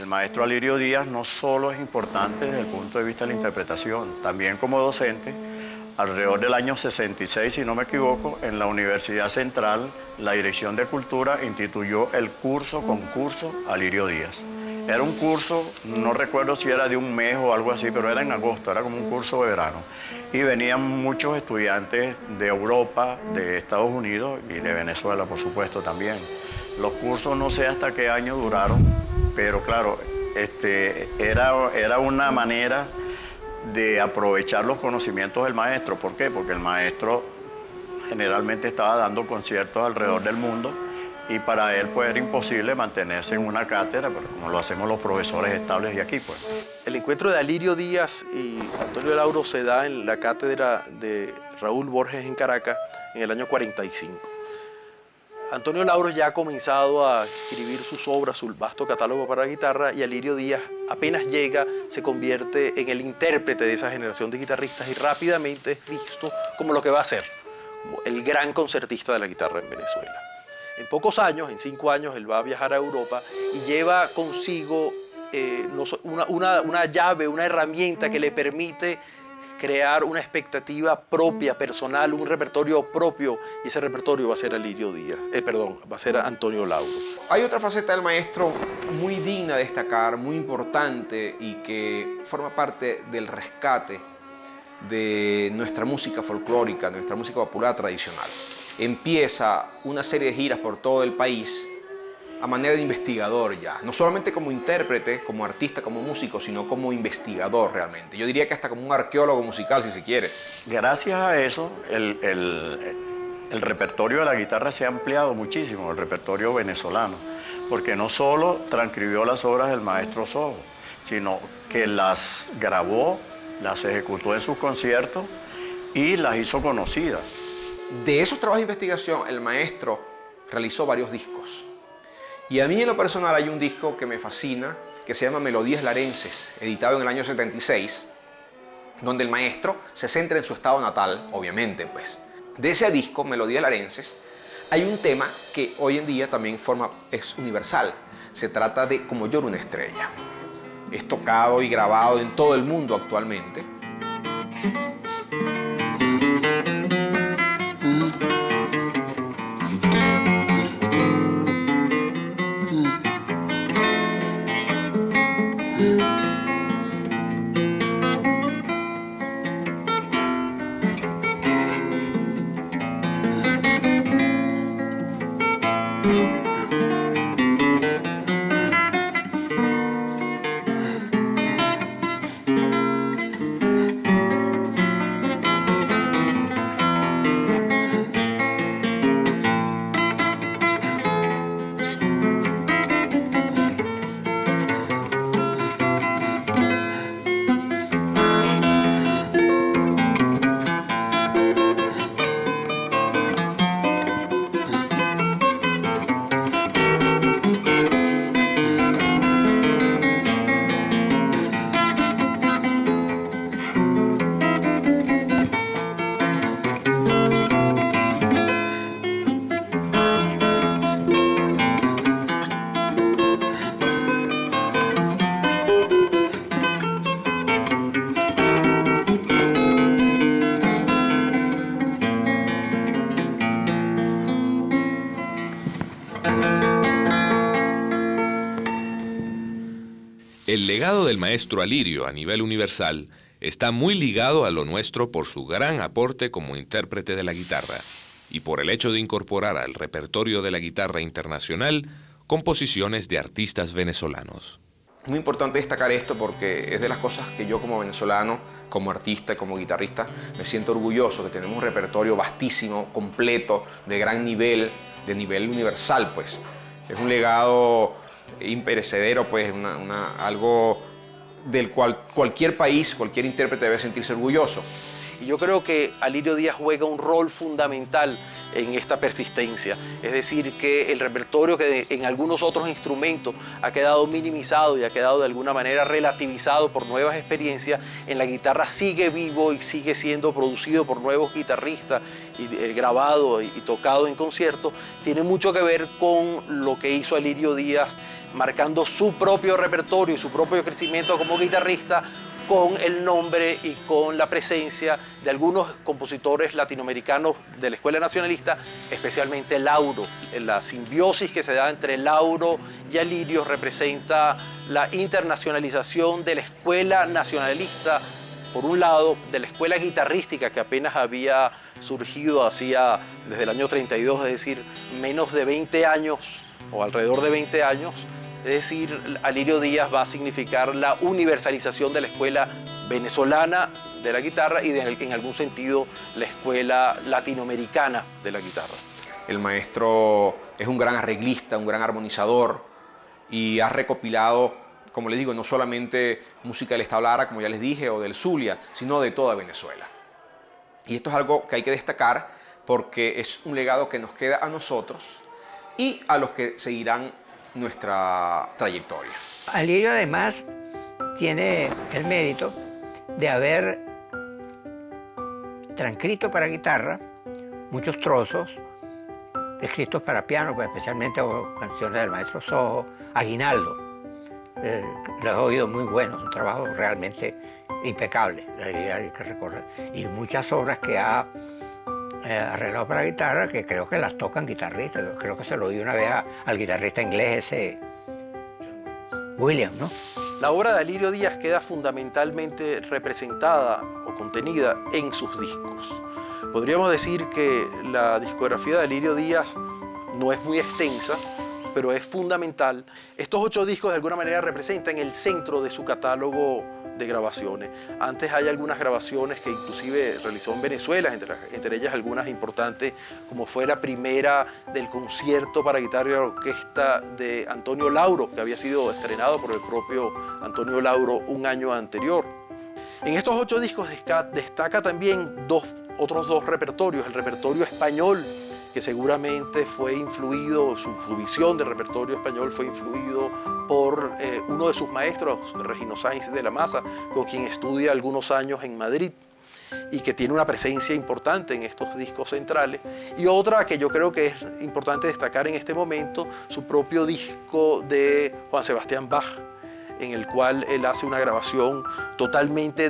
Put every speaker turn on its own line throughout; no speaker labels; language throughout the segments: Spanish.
El maestro Alirio Díaz no solo es importante desde el punto de vista de la interpretación, también como docente, alrededor del año 66, si no me equivoco, en la Universidad Central, la Dirección de Cultura instituyó el concurso Alirio Díaz. Era un curso, no recuerdo si era de un mes o algo así, pero era en agosto, era como un curso de verano. Y venían muchos estudiantes de Europa, de Estados Unidos y de Venezuela, por supuesto, también. Los cursos no sé hasta qué año duraron, pero claro, era una manera de aprovechar los conocimientos del maestro. ¿Por qué? Porque el maestro generalmente estaba dando conciertos alrededor del mundo y para él pues era imposible mantenerse en una cátedra, pero como lo hacemos los profesores estables de aquí, pues.
El encuentro de Alirio Díaz y Antonio Lauro se da en la cátedra de Raúl Borges en Caracas en el año 45. Antonio Lauro ya ha comenzado a escribir sus obras, su vasto catálogo para la guitarra, y Alirio Díaz apenas llega, se convierte en el intérprete de esa generación de guitarristas y rápidamente es visto como lo que va a ser, como el gran concertista de la guitarra en Venezuela. En pocos años, en 5 años, él va a viajar a Europa y lleva consigo una llave, una herramienta que le permite crear una expectativa propia, personal, un repertorio propio, y ese repertorio va a ser Alirio Díaz, va a ser Antonio Lauro.
Hay otra faceta del maestro muy digna de destacar, muy importante y que forma parte del rescate de nuestra música folclórica, nuestra música popular tradicional. Empieza una serie de giras por todo el país a manera de investigador ya, no solamente como intérprete, como artista, como músico, sino como investigador realmente. Yo diría que hasta como un arqueólogo musical, si se quiere.
Gracias a eso, el repertorio de la guitarra se ha ampliado muchísimo, el repertorio venezolano, porque no solo transcribió las obras del maestro Sojo, sino que las grabó, las ejecutó en sus conciertos y las hizo conocidas.
De esos trabajos de investigación, el maestro realizó varios discos. Y a mí en lo personal hay un disco que me fascina, que se llama Melodías Larenses, editado en el año 76, donde el maestro se centra en su estado natal, obviamente, pues. De ese disco, Melodías Larenses, hay un tema que hoy en día también es universal. Se trata de Como llora una estrella. Es tocado y grabado en todo el mundo actualmente.
El legado del maestro Alirio a nivel universal está muy ligado a lo nuestro por su gran aporte como intérprete de la guitarra y por el hecho de incorporar al repertorio de la guitarra internacional composiciones de artistas venezolanos.
Es muy importante destacar esto porque es de las cosas que yo como venezolano, como artista, como guitarrista, me siento orgulloso, que tenemos un repertorio vastísimo, completo, de gran nivel, de nivel universal, pues. Es un legado imperecedero, pues, algo del cual cualquier país, cualquier intérprete debe sentirse orgulloso.
Y yo creo que Alirio Díaz juega un rol fundamental en esta persistencia. Es decir, que el repertorio que en algunos otros instrumentos ha quedado minimizado y ha quedado de alguna manera relativizado por nuevas experiencias, en la guitarra sigue vivo y sigue siendo producido por nuevos guitarristas y grabado y tocado en conciertos. Tiene mucho que ver con lo que hizo Alirio Díaz marcando su propio repertorio y su propio crecimiento como guitarrista, con el nombre y con la presencia de algunos compositores latinoamericanos de la Escuela Nacionalista, especialmente Lauro. La simbiosis que se da entre Lauro y Alirio representa la internacionalización de la Escuela Nacionalista, por un lado, de la escuela guitarrística que apenas había surgido desde el año 32, es decir, menos de 20 años o alrededor de 20 años. Es decir, Alirio Díaz va a significar la universalización de la escuela venezolana de la guitarra y en algún sentido la escuela latinoamericana de la guitarra.
El maestro es un gran arreglista, un gran armonizador y ha recopilado, como les digo, no solamente música del Estado Lara, como ya les dije, o del Zulia, sino de toda Venezuela. Y esto es algo que hay que destacar porque es un legado que nos queda a nosotros y a los que seguirán nuestra trayectoria.
Alirio además tiene el mérito de haber transcrito para guitarra muchos trozos escritos para piano, pues especialmente canciones del maestro Sojo, Aguinaldo. Los he oído muy buenos, un trabajo realmente impecable, hay que recordar. Y muchas obras que ha arreglado para guitarra, que creo que las tocan guitarristas. Creo que se lo oí una vez al guitarrista inglés ese, Williams, ¿no?
La obra de Alirio Díaz queda fundamentalmente representada o contenida en sus discos. Podríamos decir que la discografía de Alirio Díaz no es muy extensa, pero es fundamental. Estos 8 discos de alguna manera representan el centro de su catálogo de grabaciones. Antes hay algunas grabaciones que inclusive realizó en Venezuela, entre ellas algunas importantes, como fue la primera del concierto para guitarra y orquesta de Antonio Lauro, que había sido estrenado por el propio Antonio Lauro un año anterior. En estos 8 discos destaca también otros dos repertorios, el repertorio español, que seguramente fue influido, su visión del repertorio español fue influido por uno de sus maestros, Regino Sáenz de la Maza, con quien estudia algunos años en Madrid y que tiene una presencia importante en estos discos centrales. Y otra que yo creo que es importante destacar en este momento, su propio disco de Juan Sebastián Bach, en el cual él hace una grabación totalmente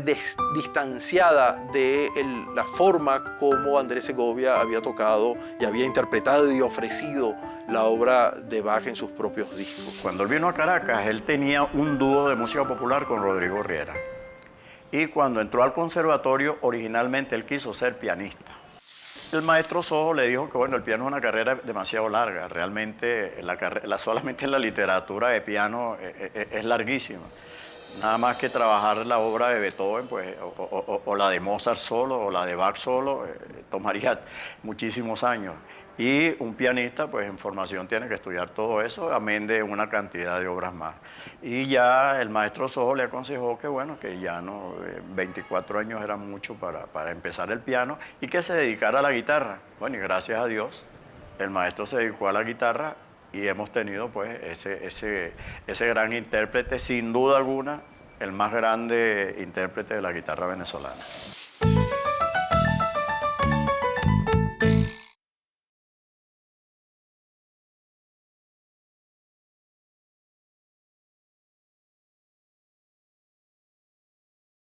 distanciada de la forma como Andrés Segovia había tocado y había interpretado y ofrecido la obra de Bach en sus propios discos.
Cuando él vino a Caracas, él tenía un dúo de música popular con Rodrigo Riera. Y cuando entró al conservatorio, originalmente él quiso ser pianista. El maestro Sojo le dijo que bueno, el piano es una carrera demasiado larga, realmente solamente la literatura de piano es larguísima. Nada más que trabajar la obra de Beethoven, pues, o la de Mozart solo, o la de Bach solo, tomaría muchísimos años. Y un pianista, pues en formación tiene que estudiar todo eso, amén de una cantidad de obras más. Y ya el maestro Sojo le aconsejó que bueno, que ya no, 24 años era mucho para empezar el piano y que se dedicara a la guitarra. Bueno, y gracias a Dios, el maestro se dedicó a la guitarra y hemos tenido pues ese gran intérprete, sin duda alguna, el más grande intérprete de la guitarra venezolana.